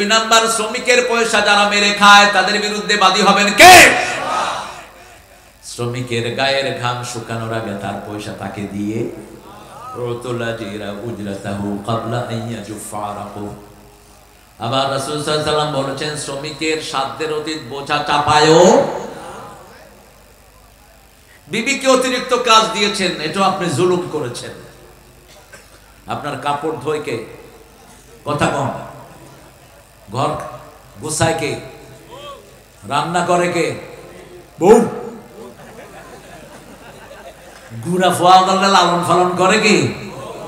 2 number, শ্রমিকের পয়সা যারা মেরে খায় তাদের বিরুদ্ধে বাদী হবেন কে? শ্রমিকের গায়ের ঘাম শুকানোর আগে তার পয়সা তাকে দিয়ে আবার রাসূল সাল্লাল্লাহু আলাইহি ওয়াসাল্লাম বলেছেন, শ্রমিকের সাধ্যের অতীত বোঝা চাপায়ও। বিবিকে অতিরিক্ত কাজ দিয়েছেন, এটাও আপনি জুলুম করেছেন। আপনার কাপড় ধোয় কে? কথা কম। ঘর গোছায় কে? রান্না করে কে? বউ। গুড়া ফোয়া করলে লালন পালন করে কি?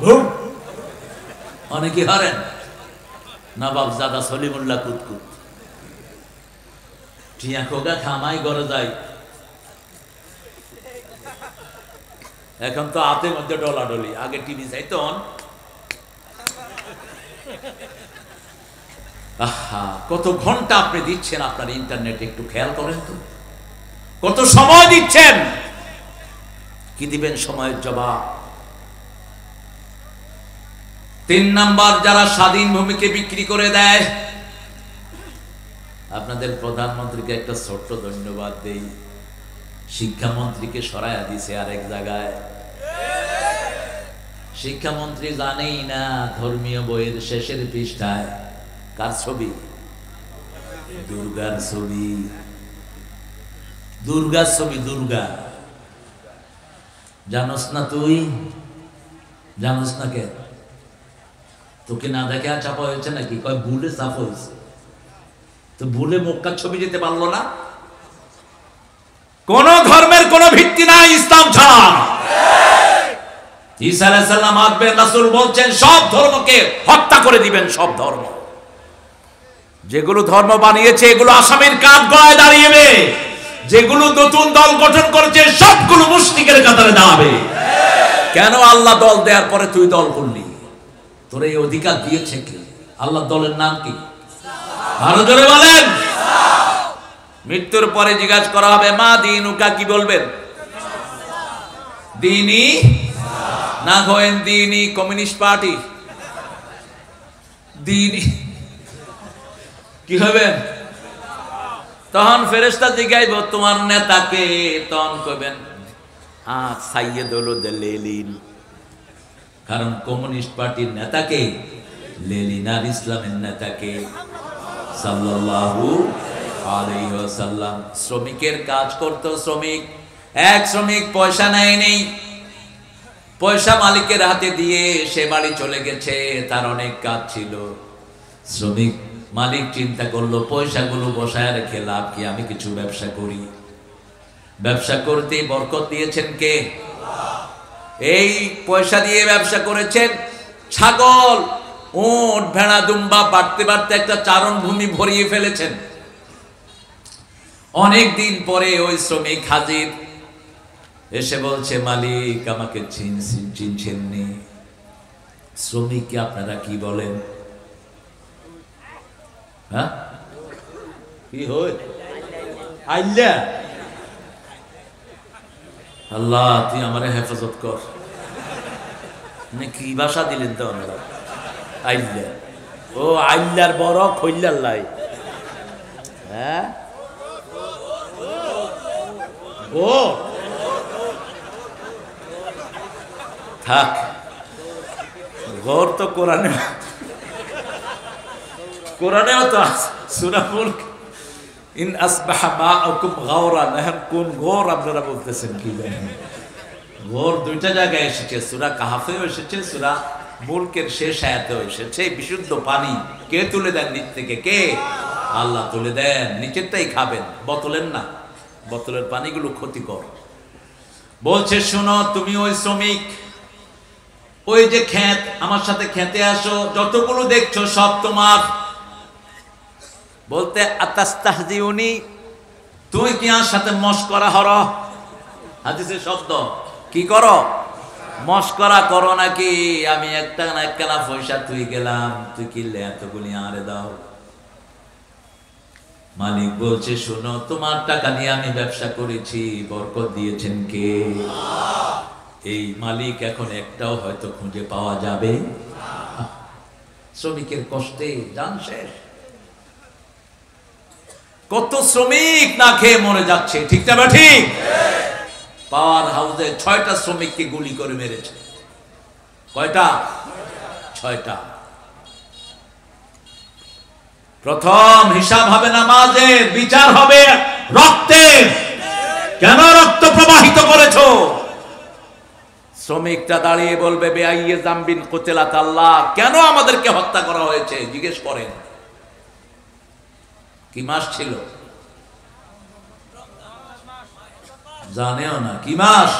বউ। অনেকে হরেন নবাব জাদা সলিমুল্লাহ কুতকুত টিয়া খোগা খামাই ঘরে যায়। এখন তো হাতের মধ্যে ডলাডলি, আগে টিভি চাইতো। আহা, কত ঘন্টা আপনি দিচ্ছেন আপনার ইন্টারনেট, একটু খেয়াল করেন তো। কত সময় দিচ্ছেন, কি দিবেন সময়ের জবাব? 3 নাম্বার, যারা স্বাধীন ভূমিকে বিক্রি করে দেয়। আপনাদের প্রধানমন্ত্রীকে একটা ছোট্ট ধন্যবাদ দেই, শিক্ষামন্ত্রীকে সরাইয়া দিছে আরেক জায়গায়। শিক্ষামন্ত্রী জানেই না ধর্মীয় বইয়ের শেষের পৃষ্ঠায় কার ছবি? দুর্গার ছবি। দুর্গার ছবি, দুর্গা। জানোস না তুই? জানোস না কে? তোকে না দেখে আর চাপা হয়েছে নাকি? কয় ভুলে চাপা হয়েছে। তো ভুলে মক্কার ছবি যেতে পারলো না? কোন ধর্মের কোন ভিত্তি নাই ইসলাম ছাড়া। ঈসা আলাইহিস সালাম আসবেন, রাসূল বলছেন সব ধর্মকে হত্যা করে দিবেন। সব ধর্ম, যেগুলো ধর্ম বানিয়েছে এগুলো আসামির কাঠ গলায় দাঁড়িয়েবে। যেগুলো নতুন দল গঠন করেছে সবগুলো মুশরিকের কাতারে দাঁড়াবে। কেন? আল্লাহ দল দেওয়ার পরে তুই দল করলি। তোর এই অধিকার দিয়েছে কি? আল্লাহ দলের নাম কি? আরো জোরে বলেন। মৃত্যুর পরে জিজ্ঞাসা করা হবে মা দিনুকা, কি বলবেন? দিনী না হয়েন দিনী কমিউনিস্ট পার্টি। দিনী কি হবেন? তখন ফেরেশতা জিজ্ঞাইব তোমার নেতাকে, তখন কইবেন সাইয়েদুল লেলিন। কারণ কমিউনিস্ট পার্টির নেতাকে লেলিন, আর ইসলামের নেতাকে সাল্লাল্লাহু আলাইহি ওয়াসাল্লাম। শ্রমিকের কাজ করতো শ্রমিক, এক শ্রমিক পয়সা নেয়নি, পয়সা মালিকের হাতে দিয়ে সে বাড়ি চলে গেছে। তার অনেক কাজ ছিল। শ্রমিক মালিক চিন্তা করলো পয়সাগুলো বসায় রেখে লাভ কি, আমি কিছু ব্যবসা করি। ব্যবসা করতে বরকত দিয়েছেন কে? এই পয়সা দিয়ে ব্যবসা করেছেন। ছাগল, উট, ভেড়া, দুম্বা বাড়তে বাড়তে একটা চারণ ভূমি ভরিয়ে ফেলেছেন। অনেক দিন পরে ওই শ্রমিক হাজির, এসে বলছে মালিক আমাকে চিনছেননি। শ্রমিককে আপনারা কি বলেন? হ্যাঁ, কি হয়? আইল্লা। আল্লাহ তুই আমারে হেফাজত কর। কি ভাষা দিলেন তো ওনারা? আইল্লা। ও আইল্লার বড় খৈল্লার লাই। হ্যাঁ, ও থাক, গৌর তো কোরআনে, কোরআনেও তো সূরা মুলক ইন আসবাহা মাউকুম গাওরান। এখন কোন গৌর আপনারা বলতেছেন কি জানেন? গৌর দুইটা জায়গায় এসেছে, সূরা কাহাফেও এসেছে, সূরা মুলকের শেষ আয়াতেও এসেছে। বিশুদ্ধ পানি কে তুলে দেন নিচ থেকে? কে? আল্লাহ তুলে দেন। নিচেরটাই খাবেন, বোতলের না। বোতলের পানিগুলো ক্ষতিকর। বলছে শোনো, তুমি ওই শ্রমিক, ওই যে ক্ষেত, আমার সাথে খেতে আসো, যতগুলো দেখছো সব তোমার। বলতে আতাস্তাহজিউনি, তুই কি আমার সাথে মশকরা হর? হাদিসের শব্দ কি করো? মশকরা করো নাকি? আমি একটা না একখানা পয়সা তুই গেলাম, তুই কিনলে এতগুলি আরে দাও। মালিক বলছে শোনো, তোমার টাকা নিয়ে আমি ব্যবসা করেছি, বরকত দিয়েছেন কে? এই মালিক এখন একটাও হয়তো খুঁজে পাওয়া যাবে। শ্রমিকের কষ্টে জান শেষ। কত শ্রমিক না খেয়ে মরে যাচ্ছে, ঠিক না বা ঠিক? পাওয়ার হাউসে 6টা শ্রমিককে গুলি করে মেরেছে। কয়টা? 6টা। প্রথম হিসাব হবে নামাজের, বিচার হবে রক্তের। কেন রক্ত প্রবাহিত করেছো? শ্রমিকটা দাঁড়িয়ে বলবে বেআইয়ে জামবিন কুতিলাত আল্লাহ, কেন আমাদেরকে হত্যা করা হয়েছে জিজ্ঞেস করেন। কি মাস ছিল? জানেও না কি মাস।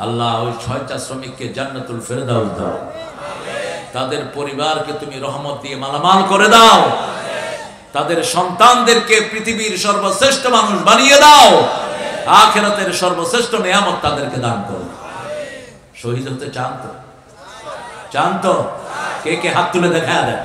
আল্লাহ ওই 6টা শ্রমিককে জান্নাতুল ফেরদাউস দাও, তাদের পরিবারকে তুমি রহমত দিয়ে মালামাল করে দাও, তাদের সন্তানদেরকে পৃথিবীর সর্বশ্রেষ্ঠ মানুষ বানিয়ে দাও, আখিরাতের সর্বশ্রেষ্ঠ নিয়ামত তাদেরকে দান করো। শহীদ হতে চান তো? চান তো? কে কে হাত তুলে দেখা দেন।